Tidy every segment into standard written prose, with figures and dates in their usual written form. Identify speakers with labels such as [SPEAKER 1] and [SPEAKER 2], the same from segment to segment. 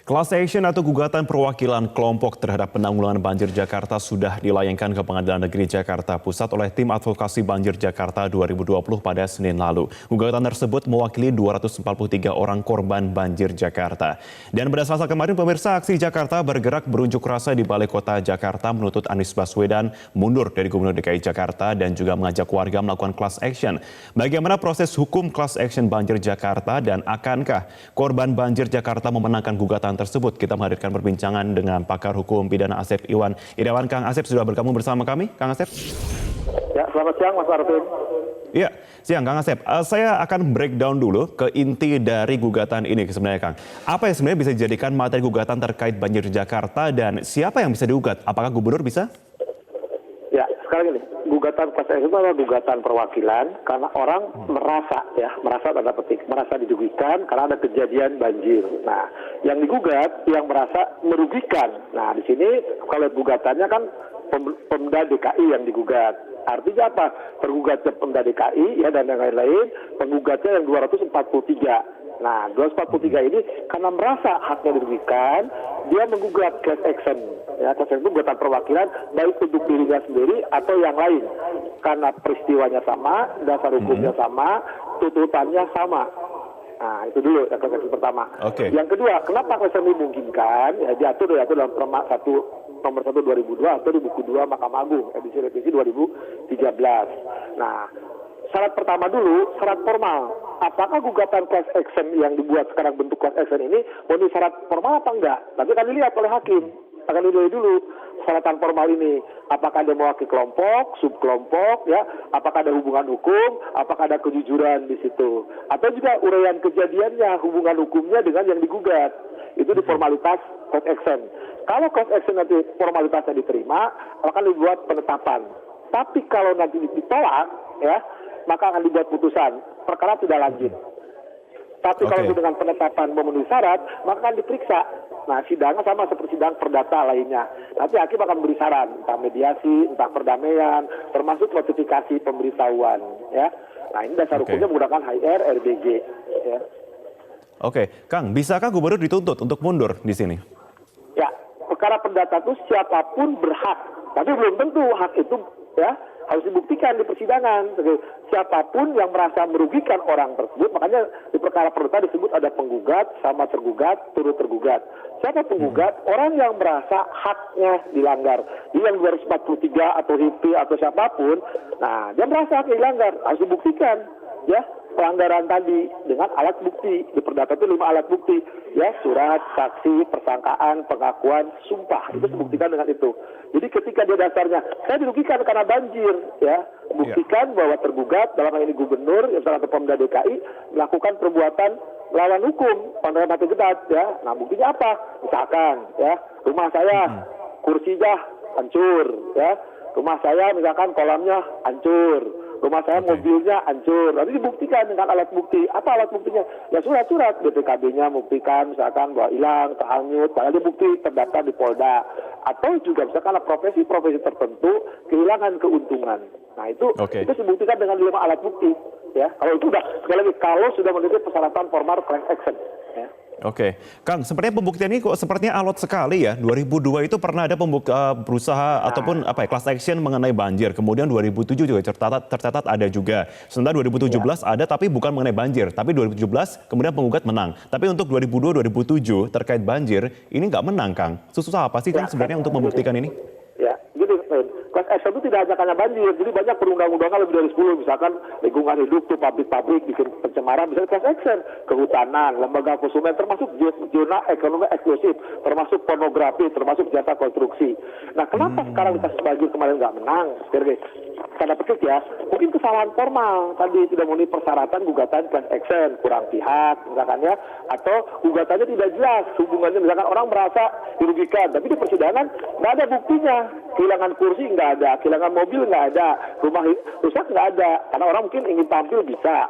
[SPEAKER 1] Class action atau gugatan perwakilan kelompok terhadap penanggulangan banjir Jakarta sudah dilayangkan ke Pengadilan Negeri Jakarta Pusat oleh Tim Advokasi Banjir Jakarta 2020 pada Senin lalu. Gugatan tersebut mewakili 243 orang korban banjir Jakarta. Dan pada Selasa kemarin, pemirsa, aksi Jakarta bergerak berunjuk rasa di Balai Kota Jakarta menuntut Anies Baswedan mundur dari Gubernur DKI Jakarta dan juga mengajak warga melakukan class action. Bagaimana proses hukum class action banjir Jakarta dan akankah korban banjir Jakarta memenangkan gugatan tersebut? Kita menghadirkan perbincangan dengan pakar hukum pidana Asep Iwan Irawan. Kang Asep sudah bergabung bersama kami. Kang Asep.
[SPEAKER 2] Ya, selamat siang Mas Arvin.
[SPEAKER 1] Iya, siang Kang Asep. Saya akan breakdown dulu ke inti dari gugatan ini sebenarnya, Kang. Apa yang sebenarnya bisa dijadikan materi gugatan terkait banjir Jakarta dan siapa yang bisa digugat? Apakah gubernur bisa?
[SPEAKER 2] Ya, sekali lagi, gugatan class action itu adalah gugatan perwakilan karena orang merasa tanda petik, merasa dirugikan karena ada kejadian banjir. Nah, yang digugat yang merasa merugikan. Nah, di sini kalau gugatannya kan Pemda DKI yang digugat. Artinya apa? Tergugatnya Pemda DKI ya dan yang lain-lain, penggugatnya yang 243. Nah, 243 ini karena merasa haknya dirugikan, dia menggugat class action. Ya, class action itu gugatan perwakilan baik untuk dirinya sendiri atau yang lain. Karena peristiwanya sama, dasar hukumnya sama, tuntutannya sama. Nah, itu dulu yang class action pertama.
[SPEAKER 1] Okay. Yang
[SPEAKER 2] kedua, kenapa class action dimungkinkan? Ya, diatur dalam Perma 1 nomor 1 2002 atau di buku 2 Mahkamah Agung edisi revisi 2013. Nah, syarat pertama dulu, syarat formal. Apakah gugatan class action yang dibuat sekarang bentuk class action ini memenuhi syarat formal apa enggak? Nanti akan dilihat oleh hakim. Akan dilihat dulu syaratan formal ini. Apakah ada mewakili kelompok, subkelompok, ya? Apakah ada hubungan hukum? Apakah ada kejujuran di situ? Atau juga uraian kejadiannya, hubungan hukumnya dengan yang digugat. Itu di formalitas class action. Kalau class action nanti formalitasnya diterima, akan dibuat penetapan. Tapi kalau nanti ditolak, ya, maka akan dibuat putusan. Perkara tidak lanjut. Tapi kalau dengan penetapan memenuhi syarat, maka akan diperiksa. Nah, sidangnya sama seperti sidang perdata lainnya. Nanti hakim akan beri saran, entah mediasi, entah perdamaian, termasuk notifikasi pemberitahuan. Ya. Nah, ini dasar hukumnya menggunakan HR, RBG. Ya.
[SPEAKER 1] Oke, Kang, bisakah gubernur dituntut untuk mundur di sini?
[SPEAKER 2] Ya, perkara perdata itu siapapun berhak. Tapi belum tentu hak itu ya harus dibuktikan di persidangan. Siapapun yang merasa merugikan orang tersebut, makanya di perkara perdata disebut ada penggugat sama tergugat, turut tergugat. Siapa penggugat? Orang yang merasa haknya dilanggar. Jadi yang 243 atau HIPI atau siapapun, nah dia merasa haknya dilanggar, harus dibuktikan. Ya, pelanggaran tadi dengan alat bukti. Di perdata itu 5 alat bukti. Ya, surat, saksi, persangkaan, pengakuan, sumpah. Itu dibuktikan dengan itu. Jadi ketika dia dasarnya, saya dirugikan karena banjir. Ya, buktikan bahwa tergugat, dalam hal ini gubernur, atau Pemda DKI, melakukan perbuatan melawan hukum, pelanggaran hak gedat. Ya, nah buktinya apa? Misalkan, ya, rumah saya, kursinya hancur. Ya, rumah saya misalkan kolamnya hancur. Rumah saya mobilnya hancur. Nanti dibuktikan dengan alat bukti. Apa alat buktinya? Ya surat-surat. BPKB-nya membuktikan misalkan bahwa hilang, terhanyut. Padahal dia bukti terdaftar di Polda. Atau juga misalkan profesi-profesi tertentu kehilangan keuntungan. Nah itu dibuktikan dengan 5 alat bukti. Ya, kalau itu sudah sekali lagi kalau sudah memenuhi persyaratan formal class action. Ya.
[SPEAKER 1] Oke, Kang, sepertinya pembuktian ini kok sepertinya alot sekali ya. 2002 itu pernah ada berusaha ataupun class action mengenai banjir. Kemudian 2007 juga tercatat ada juga. Sementara 2017 ada tapi bukan mengenai banjir. Tapi 2017 kemudian penggugat menang. Tapi untuk 2002-2007 terkait banjir ini nggak menang, Kang. Susah apa sih Kang sebenarnya untuk membuktikan ini?
[SPEAKER 2] Ya, gini, class action itu tidak hanya karena banjir, jadi banyak perundang-undangan lebih dari 10, misalkan lingkungan hidup tuh pabrik-pabrik bikin pencemaran, misalnya class action, kehutanan, lembaga konsumen, termasuk zona ekonomi eksklusif, termasuk pornografi, termasuk jasa konstruksi. Nah, kenapa sekarang kita banjir kemarin nggak menang? Tanda petik ya, mungkin kesalahan formal tadi tidak memenuhi persyaratan gugatan class action, kurang pihak misalkan ya, atau gugatannya tidak jelas hubungannya, misalkan orang merasa dirugikan, tapi di persidangan nggak ada buktinya, kehilangan kursi nggak ada, kehilangan mobil nggak ada, rumah rusak nggak ada, karena orang mungkin ingin tampil bisa.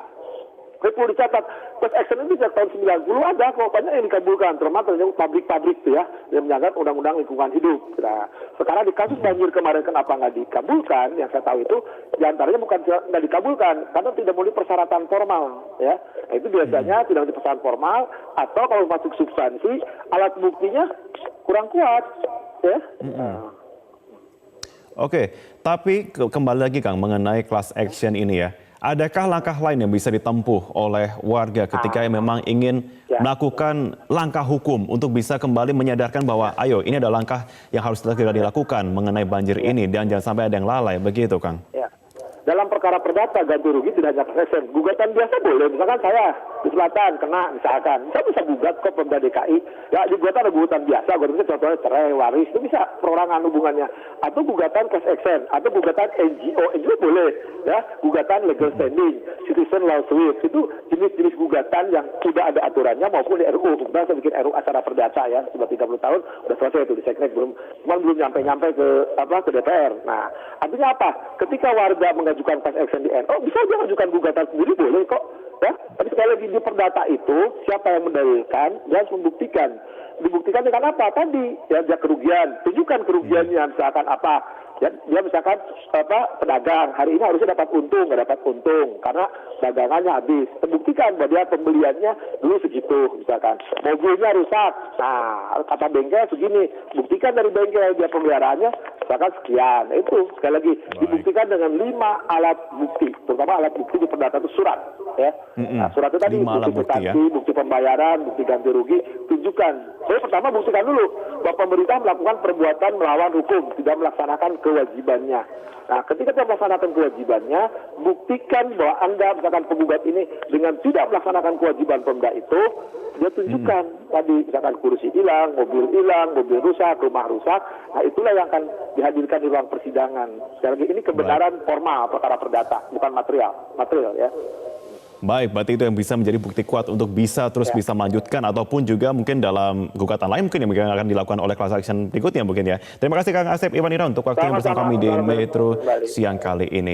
[SPEAKER 2] Perlu dicatat, class action itu sejak tahun 90 ada kok, banyak yang dikabulkan, terutama pabrik-pabrik tuh ya, yang menyangkut undang-undang lingkungan hidup. Nah, sekarang di kasus banjir kemarin kenapa nggak dikabulkan, yang saya tahu itu diantaranya bukan nggak dikabulkan, karena tidak memenuhi persyaratan formal. Ya. Nah, itu biasanya tidak memenuhi persyaratan formal, atau kalau masuk substansi, alat buktinya kurang kuat. Ya.
[SPEAKER 1] Oke, tapi kembali lagi Kang mengenai class action ini ya. Adakah langkah lain yang bisa ditempuh oleh warga ketika memang ingin melakukan langkah hukum untuk bisa kembali menyadarkan bahwa ayo ini ada langkah yang harus segera dilakukan mengenai banjir ini dan jangan sampai ada yang lalai, begitu Kang?
[SPEAKER 2] Ya. Dalam perkara perdata ganti rugi tidak hanya class action, gugatan biasa boleh. Misalkan saya di selatan kena misalkan, saya bisa gugat kok Pemda DKI. Ya di gugatan ada gugatan biasa, gugatan contohnya cerai, waris, itu bisa perorangan hubungannya. Atau gugatan class action, atau gugatan NGO boleh. Ya, gugatan legal standing, citizen lawsuit, itu jenis-jenis gugatan yang sudah ada aturannya maupun di RUU. Kemudian saya bikin RUU acara perdata ya, sudah 30 tahun, udah selesai itu di Seknek, belum nyampe ke DPR. Nah, artinya apa? Ketika warga mengajukan class action di NU, bisa aja mengajukan gugatan sendiri, boleh kok. Ya, tapi sekali lagi di perdata itu, siapa yang mendalilkan, dia harus membuktikan. Dibuktikan dengan apa? Tadi, ya, dia kerugian, tunjukkan kerugiannya, misalkan apa. Ya, dia misalkan pedagang hari ini harusnya dapat untung, nggak dapat untung karena dagangannya habis. Terbuktikan bahwa dia pembeliannya dulu segitu, misalkan mobilnya rusak. Nah, kata bengkel segini, buktikan dari bengkel dia pemeliharaannya misalkan sekian. Nah, itu sekali lagi dibuktikan dengan 5 alat bukti, terutama alat bukti di perdata itu surat. Ya, nah, surat itu tadi bukti pembayaran, bukti ganti rugi, tunjukkan. Jadi pertama buktikan dulu bahwa pemerintah melakukan perbuatan melawan hukum, tidak melaksanakan kewajibannya. Nah, ketika tidak melaksanakan kewajibannya, buktikan bahwa Anda misalkan penggugat ini dengan tidak melaksanakan kewajiban Pemda itu, dia tunjukkan tadi misalkan kursi hilang, mobil rusak, rumah rusak. Nah, itulah yang akan dihadirkan di ruang persidangan. Sekali lagi ini kebenaran formal perkara perdata, bukan material ya.
[SPEAKER 1] Baik, berarti itu yang bisa menjadi bukti kuat untuk bisa terus bisa melanjutkan ataupun juga mungkin dalam gugatan lain mungkin yang akan dilakukan oleh class action berikutnya mungkin ya. Terima kasih Kang Asep Iwan Ira untuk waktu yang bersama kami di Metro siang kali ini.